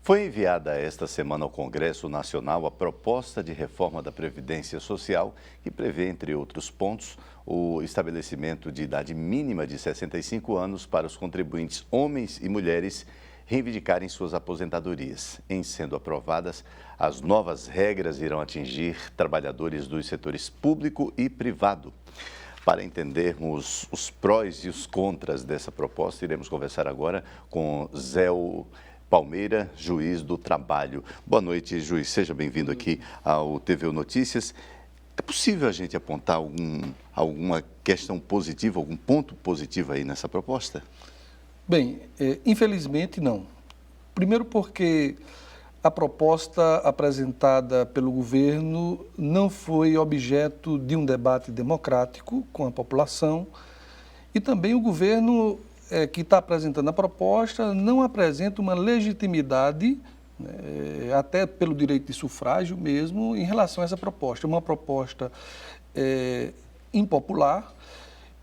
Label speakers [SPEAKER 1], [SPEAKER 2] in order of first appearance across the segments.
[SPEAKER 1] Foi enviada esta semana ao Congresso Nacional a proposta de reforma da Previdência Social, que prevê, entre outros pontos, o estabelecimento de idade mínima de 65 anos para os contribuintes homens e mulheres reivindicarem suas aposentadorias. Em sendo aprovadas, as novas regras irão atingir trabalhadores dos setores público e privado. Para entendermos os prós e os contras dessa proposta, iremos conversar agora com Zé Palmeira, juiz do trabalho. Boa noite, juiz. Seja bem-vindo aqui ao TVU Notícias. É possível a gente apontar alguma questão positiva, algum ponto positivo aí nessa proposta?
[SPEAKER 2] Bem, infelizmente não. Primeiro porque a proposta apresentada pelo governo não foi objeto de um debate democrático com a população e também o governo que está apresentando a proposta não apresenta uma legitimidade, até pelo direito de sufrágio mesmo, em relação a essa proposta. É uma proposta impopular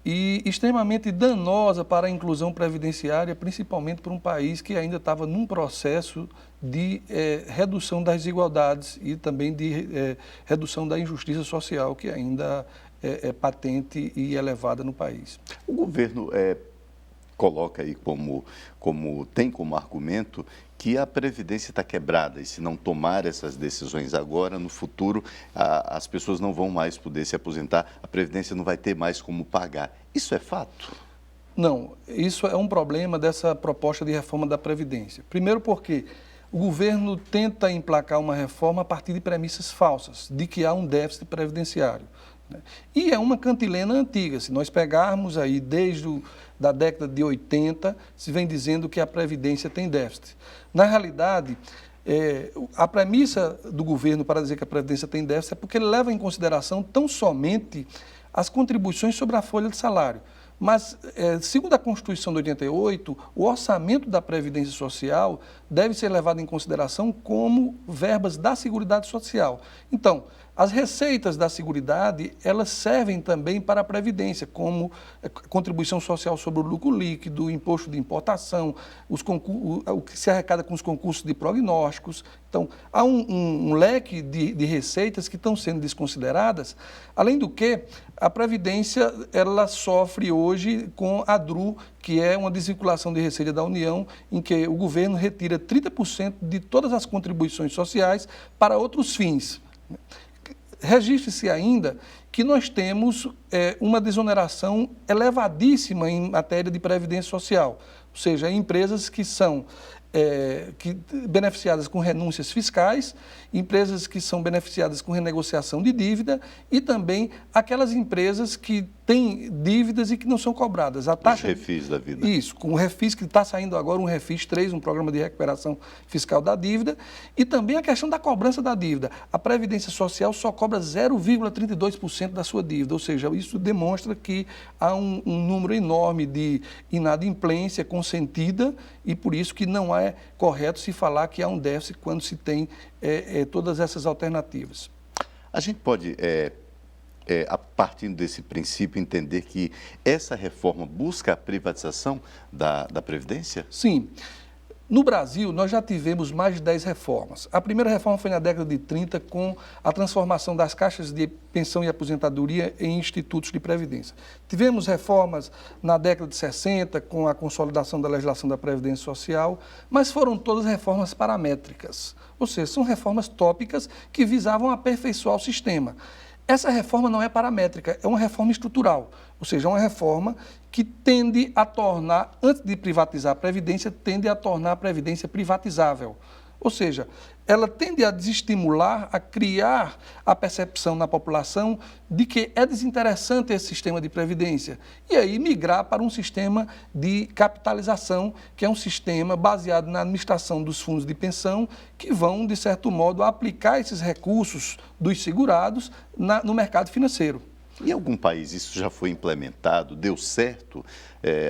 [SPEAKER 2] e extremamente danosa para a inclusão previdenciária, principalmente para um país que ainda estava num processo de redução das desigualdades e também de redução da injustiça social, que ainda é patente e elevada no país.
[SPEAKER 1] O governo coloca aí tem como argumento que a Previdência está quebrada e se não tomar essas decisões agora, no futuro, as pessoas não vão mais poder se aposentar, a Previdência não vai ter mais como pagar. Isso é fato?
[SPEAKER 2] Não, isso é um problema dessa proposta de reforma da Previdência. Primeiro porque o governo tenta emplacar uma reforma a partir de premissas falsas, de que há um déficit previdenciário. E é uma cantilena antiga. Se nós pegarmos aí desde da década de 80, se vem dizendo que a Previdência tem déficit. Na realidade, a premissa do governo para dizer que a Previdência tem déficit é porque ele leva em consideração tão somente as contribuições sobre a folha de salário. Mas, segundo a Constituição de 88, o orçamento da Previdência Social deve ser levado em consideração como verbas da Seguridade Social. Então, as receitas da Seguridade, elas servem também para a Previdência, como contribuição social sobre o lucro líquido, imposto de importação, o que se arrecada com os concursos de prognósticos. Então, há um leque de receitas que estão sendo desconsideradas, além do que a Previdência ela sofre hoje com a DRU, que é uma desvinculação de receita da União, em que o governo retira 30% de todas as contribuições sociais para outros fins. Registre-se ainda que nós temos uma desoneração elevadíssima em matéria de previdência social, ou seja, empresas que são beneficiadas com renúncias fiscais, empresas que são beneficiadas com renegociação de dívida e também aquelas empresas que têm dívidas e que não são cobradas. A taxa,
[SPEAKER 1] os refis da vida.
[SPEAKER 2] Isso, com o refis que está saindo agora, um refis 3, um programa de recuperação fiscal da dívida, e também a questão da cobrança da dívida. A Previdência Social só cobra 0,32% da sua dívida, ou seja, isso demonstra que há um número enorme de inadimplência consentida e por isso que não é correto se falar que há um déficit quando se tem todas essas alternativas.
[SPEAKER 1] A gente pode, a partir desse princípio, entender que essa reforma busca a privatização da Previdência?
[SPEAKER 2] Sim. No Brasil, nós já tivemos mais de 10 reformas. A primeira reforma foi na década de 30, com a transformação das caixas de pensão e aposentadoria em institutos de previdência. Tivemos reformas na década de 60, com a consolidação da legislação da Previdência Social, mas foram todas reformas paramétricas, ou seja, são reformas tópicas que visavam aperfeiçoar o sistema. Essa reforma não é paramétrica, é uma reforma estrutural, ou seja, é uma reforma que tende a tornar, antes de privatizar a Previdência, tende a tornar a Previdência privatizável. Ou seja, ela tende a desestimular, a criar a percepção na população de que é desinteressante esse sistema de previdência e aí migrar para um sistema de capitalização, que é um sistema baseado na administração dos fundos de pensão, que vão, de certo modo, aplicar esses recursos dos segurados no mercado financeiro.
[SPEAKER 1] Em algum país isso já foi implementado, deu certo?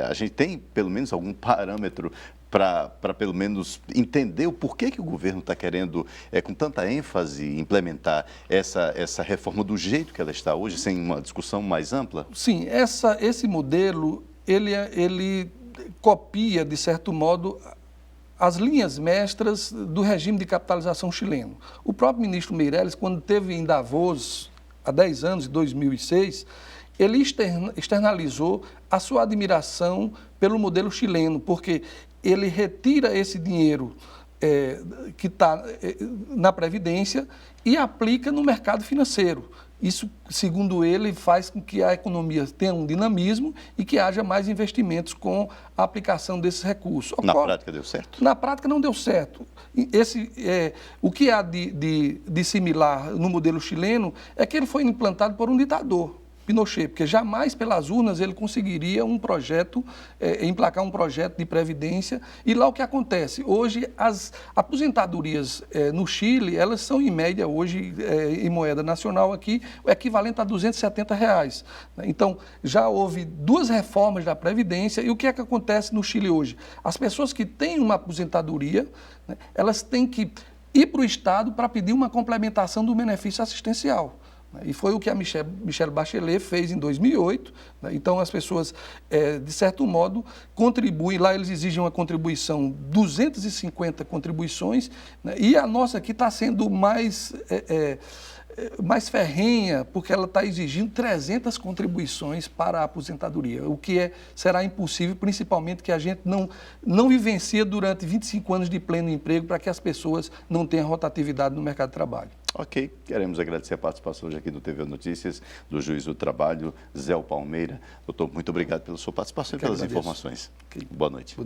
[SPEAKER 1] A gente tem, pelo menos, algum parâmetro para pelo menos entender o porquê que o governo está querendo, com tanta ênfase, implementar essa reforma do jeito que ela está hoje, sem uma discussão mais ampla?
[SPEAKER 2] Sim, esse modelo, ele copia, de certo modo, as linhas mestras do regime de capitalização chileno. O próprio ministro Meirelles, quando esteve em Davos, há 10 anos, em 2006, ele externalizou a sua admiração pelo modelo chileno, porque ele retira esse dinheiro que está na Previdência e aplica no mercado financeiro. Isso, segundo ele, faz com que a economia tenha um dinamismo e que haja mais investimentos com a aplicação desses recursos.
[SPEAKER 1] Na prática deu certo?
[SPEAKER 2] Na prática não deu certo. O que há de similar no modelo chileno é que ele foi implantado por um ditador, Pinochet, porque jamais pelas urnas ele conseguiria emplacar um projeto de previdência. E lá o que acontece? Hoje as aposentadorias no Chile, elas são em média hoje, em moeda nacional aqui, o equivalente a R$270. Então, já houve 2 reformas da Previdência e o que é que acontece no Chile hoje? As pessoas que têm uma aposentadoria, né, elas têm que ir para o Estado para pedir uma complementação do benefício assistencial. E foi o que a Michelle Bachelet fez em 2008. Né? Então, as pessoas, de certo modo, contribuem. Lá eles exigem uma contribuição, 250 contribuições, né? E a nossa aqui está sendo mais ferrenha, porque ela está exigindo 300 contribuições para a aposentadoria, o que será impossível, principalmente que a gente não vivencia durante 25 anos de pleno emprego para que as pessoas não tenham rotatividade no mercado de trabalho.
[SPEAKER 1] Ok, queremos agradecer a participação hoje aqui do TV Notícias, do Juiz do Trabalho, Zé Palmeira. Doutor, muito obrigado pela sua participação e pelas informações. Okay. Boa noite.